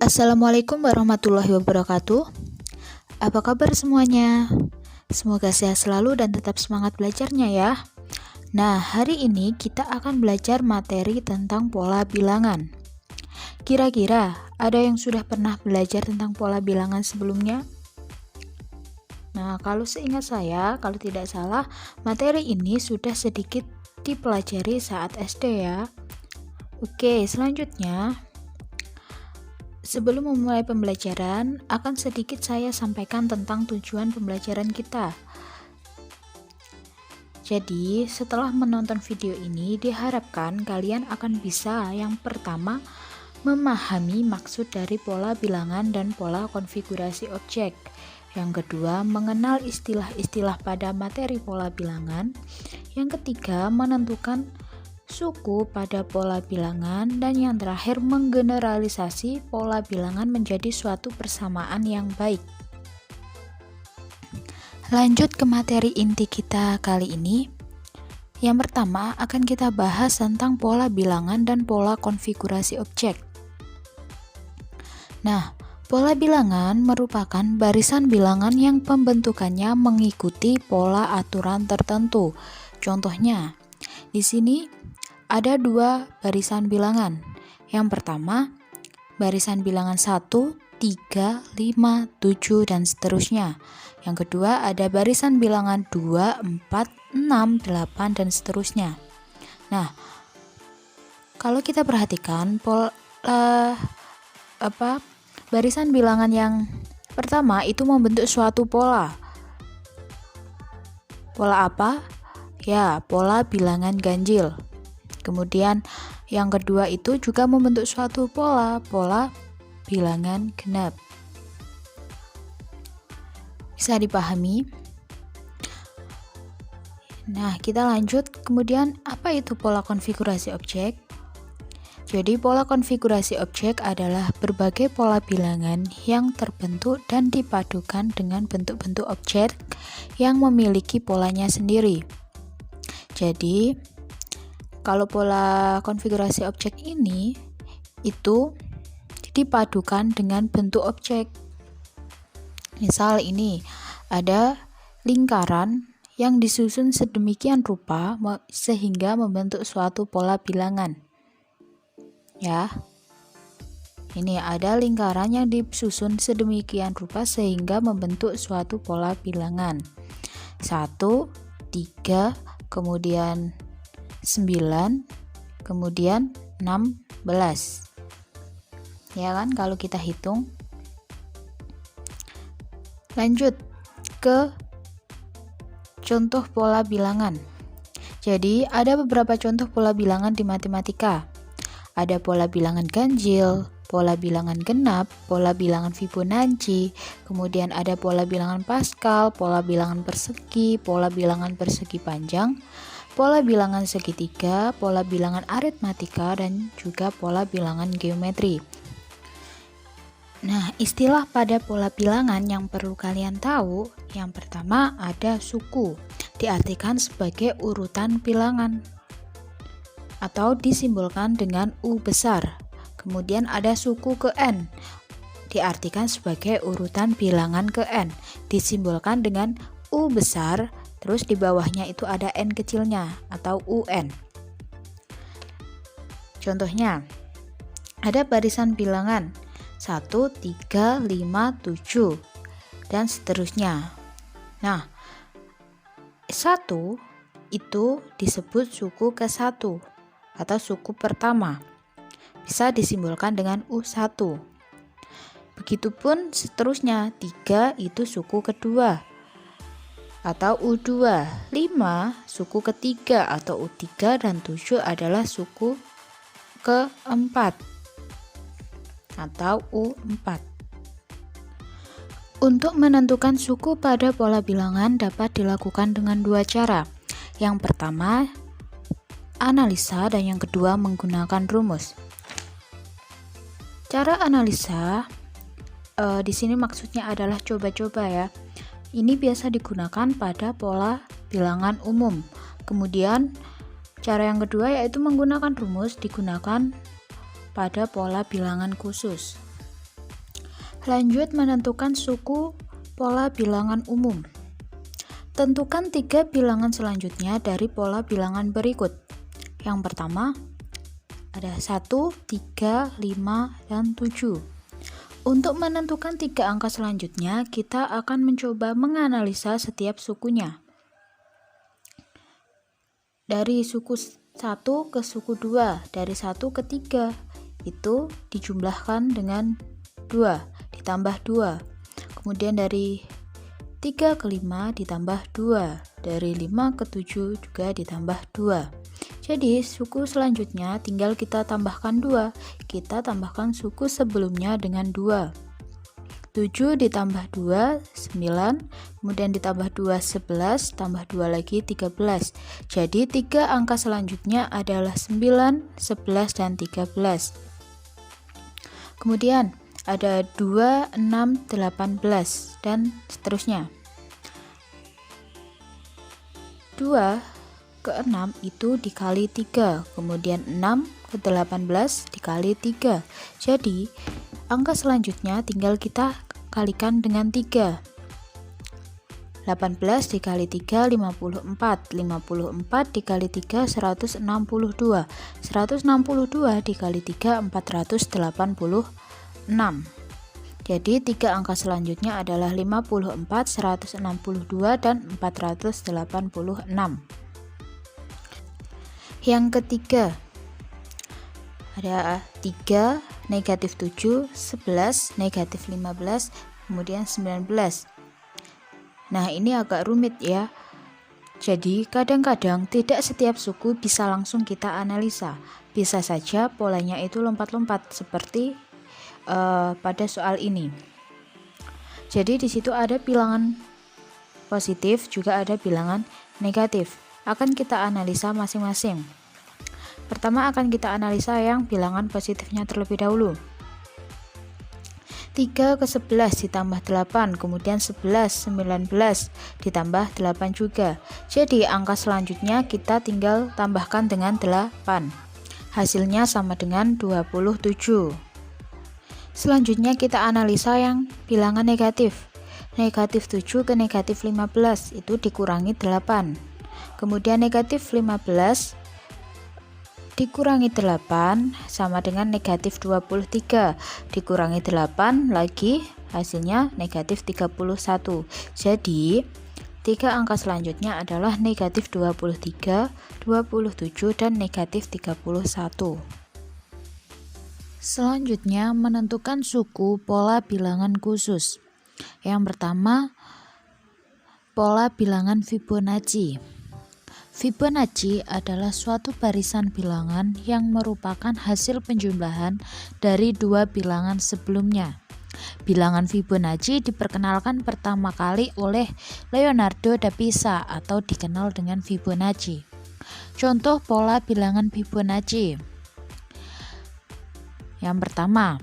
Assalamualaikum warahmatullahi wabarakatuh. Apa kabar semuanya? Semoga sehat selalu dan tetap semangat belajarnya ya. Nah, hari ini kita akan belajar materi tentang pola bilangan. Kira-kira ada yang sudah pernah belajar tentang pola bilangan sebelumnya? Nah, kalau seingat saya, kalau tidak salah, materi ini sudah sedikit dipelajari saat SD ya. Oke, selanjutnya sebelum memulai pembelajaran, akan sedikit saya sampaikan tentang tujuan pembelajaran kita. Jadi, setelah menonton video ini, diharapkan kalian akan bisa yang pertama, memahami maksud dari pola bilangan dan pola konfigurasi objek. Yang kedua, mengenal istilah-istilah pada materi pola bilangan. Yang ketiga, menentukan suku pada pola bilangan, dan yang terakhir menggeneralisasi pola bilangan menjadi suatu persamaan yang baik. Lanjut ke materi inti kita kali ini. Yang pertama akan kita bahas tentang pola bilangan dan pola konfigurasi objek. Nah, pola bilangan merupakan barisan bilangan yang pembentukannya mengikuti pola aturan tertentu. Contohnya, di sini ada dua barisan bilangan. Yang pertama, barisan bilangan 1, 3, 5, 7, dan seterusnya. Yang kedua, ada barisan bilangan 2, 4, 6, 8, dan seterusnya. Nah, kalau kita perhatikan barisan bilangan yang pertama itu membentuk suatu pola. Pola apa? Ya, pola bilangan ganjil. Kemudian yang kedua itu juga membentuk suatu pola bilangan genap. Bisa dipahami? Nah, kita lanjut. Kemudian apa itu pola konfigurasi objek? Jadi pola konfigurasi objek adalah berbagai pola bilangan yang terbentuk dan dipadukan dengan bentuk-bentuk objek yang memiliki polanya sendiri. Jadi kalau pola konfigurasi objek ini itu dipadukan dengan bentuk objek. Misal ini ada lingkaran yang disusun sedemikian rupa sehingga membentuk suatu pola bilangan. Ya. Ini ada lingkaran yang disusun sedemikian rupa sehingga membentuk suatu pola bilangan. 1, 3, kemudian 9, kemudian 16. Ya kan, kalau kita hitung. Lanjut ke contoh pola bilangan. Jadi, ada beberapa contoh pola bilangan di matematika. Ada pola bilangan ganjil, pola bilangan genap, pola bilangan Fibonacci, kemudian ada pola bilangan Pascal, pola bilangan persegi, pola bilangan persegi panjang, pola bilangan segitiga, pola bilangan aritmatika, dan juga pola bilangan geometri. Nah, istilah pada pola bilangan yang perlu kalian tahu, yang pertama ada suku, diartikan sebagai urutan bilangan atau disimbolkan dengan U besar. Kemudian ada suku ke N, diartikan sebagai urutan bilangan ke N, disimbolkan dengan U besar. Terus di bawahnya itu ada N kecilnya atau UN. Contohnya, ada barisan bilangan 1, 3, 5, 7, dan seterusnya. Nah, 1 itu disebut suku ke-1 atau suku pertama. Bisa disimbolkan dengan U1. Begitupun seterusnya, 3 itu suku kedua atau U2, 5 suku ketiga atau U3, dan 7 adalah suku keempat atau U4. Untuk menentukan suku pada pola bilangan dapat dilakukan dengan dua cara. Yang pertama, analisa, dan yang kedua menggunakan rumus. Cara analisa di sini maksudnya adalah coba-coba ya. Ini biasa digunakan pada pola bilangan umum. Kemudian cara yang kedua yaitu menggunakan rumus digunakan pada pola bilangan khusus. Lanjut menentukan suku pola bilangan umum. Tentukan 3 bilangan selanjutnya dari pola bilangan berikut. Yang pertama, ada 1, 3, 5, dan 7. Untuk menentukan 3 angka selanjutnya, kita akan mencoba menganalisa setiap sukunya. Dari suku 1 ke suku 2, dari 1 ke 3, itu dijumlahkan dengan 2, ditambah 2. Kemudian dari 3 ke 5 ditambah 2, dari 5 ke 7 juga ditambah 2. Jadi suku selanjutnya tinggal kita tambahkan 2, kita tambahkan suku sebelumnya dengan 2. 7 ditambah 2, 9, kemudian ditambah 2, 11, tambah 2 lagi 13. Jadi 3 angka selanjutnya adalah 9, 11, dan 13. Kemudian ada 2, 6, 18, dan seterusnya. 2 ke 6 itu dikali 3, kemudian 6 ke 18 dikali 3. Jadi angka selanjutnya tinggal kita kalikan dengan 3. 18 dikali 3, 54. 54 dikali 3, 162. 162 dikali 3, 486. Jadi 3 angka selanjutnya adalah 54, 162, dan 486. Yang ketiga, ada 3, negatif 7, 11, negatif 15, kemudian 19. Nah, ini agak rumit ya. Jadi, kadang-kadang tidak setiap suku bisa langsung kita analisa. Bisa saja polanya itu lompat-lompat seperti pada soal ini. Jadi, di situ ada bilangan positif, juga ada bilangan negatif. Akan kita analisa masing-masing. Pertama akan kita analisa yang bilangan positifnya terlebih dahulu. 3 ke 11 ditambah 8, kemudian 11, 19 ditambah 8 juga. Jadi angka selanjutnya kita tinggal tambahkan dengan 8. Hasilnya sama dengan 27. Selanjutnya kita analisa yang bilangan negatif. Negatif 7 ke negatif 15 itu dikurangi 8. Kemudian negatif 15 dikurangi 8 sama dengan negatif 23, dikurangi 8 lagi, hasilnya negatif 31. Jadi 3 angka selanjutnya adalah negatif 23, 27, dan negatif 31. Selanjutnya menentukan suku pola bilangan khusus. Yang pertama, pola bilangan Fibonacci. Fibonacci adalah suatu barisan bilangan yang merupakan hasil penjumlahan dari 2 bilangan sebelumnya. Bilangan Fibonacci diperkenalkan pertama kali oleh Leonardo da Pisa atau dikenal dengan Fibonacci. Contoh pola bilangan Fibonacci. Yang pertama,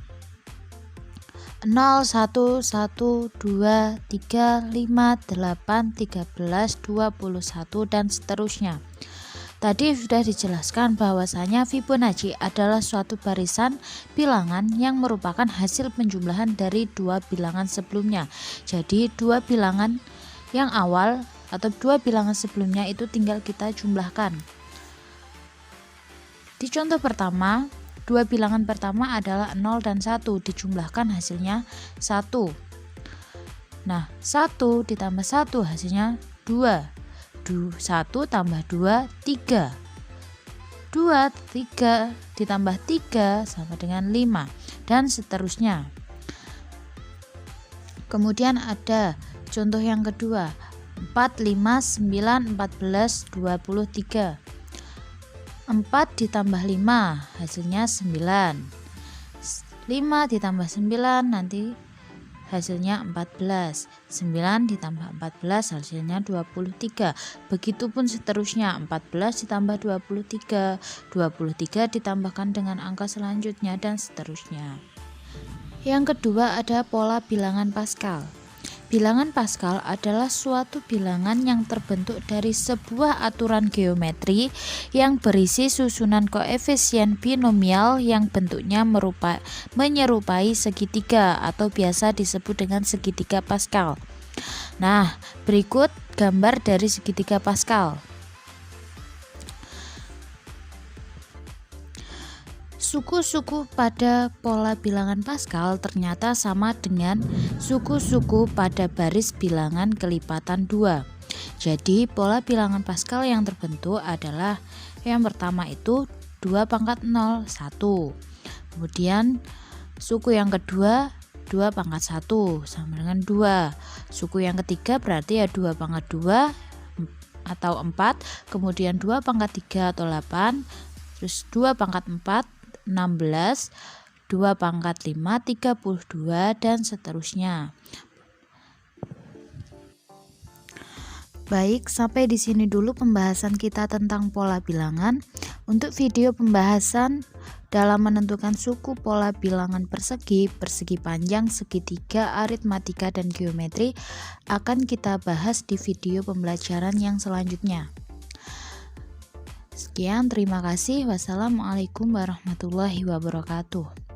0, 1, 1, 2, 3, 5, 8, 13, 21, dan seterusnya. Tadi sudah dijelaskan bahwasanya Fibonacci adalah suatu barisan bilangan yang merupakan hasil penjumlahan dari 2 bilangan sebelumnya. Jadi 2 bilangan yang awal atau 2 bilangan sebelumnya itu tinggal kita jumlahkan. Di contoh pertama, 2 bilangan pertama adalah 0 dan 1, dijumlahkan hasilnya 1. Nah, 1 ditambah 1 hasilnya 2. 1 tambah 2, 3. 2, 3 ditambah 3 sama dengan 5, dan seterusnya. Kemudian ada contoh yang kedua, 4, 5, 9, 14, 23. 4 ditambah 5 hasilnya 9. 5 ditambah 9 nanti hasilnya 14. 9 ditambah 14 hasilnya 23. Begitupun seterusnya, 14 ditambah 23, 23 ditambahkan dengan angka selanjutnya, dan seterusnya. Yang kedua ada pola bilangan Pascal. Bilangan Pascal adalah suatu bilangan yang terbentuk dari sebuah aturan geometri yang berisi susunan koefisien binomial yang bentuknya menyerupai segitiga atau biasa disebut dengan segitiga Pascal. Nah, berikut gambar dari segitiga Pascal. Suku-suku pada pola bilangan Pascal ternyata sama dengan suku-suku pada baris bilangan kelipatan 2. Jadi pola bilangan Pascal yang terbentuk adalah yang pertama itu 2 pangkat 0, 1. Kemudian suku yang kedua 2 pangkat 1 sama dengan 2. Suku yang ketiga berarti ya 2 pangkat 2 atau 4. Kemudian 2 pangkat 3 atau 8. Terus 2 pangkat 4 16, 2 pangkat 5, 32, dan seterusnya. Baik, sampai di sini dulu pembahasan kita tentang pola bilangan. Untuk video pembahasan dalam menentukan suku pola bilangan persegi, persegi panjang, segitiga, aritmatika, dan geometri akan kita bahas di video pembelajaran yang selanjutnya. Sekian, terima kasih. Wassalamualaikum warahmatullahi wabarakatuh.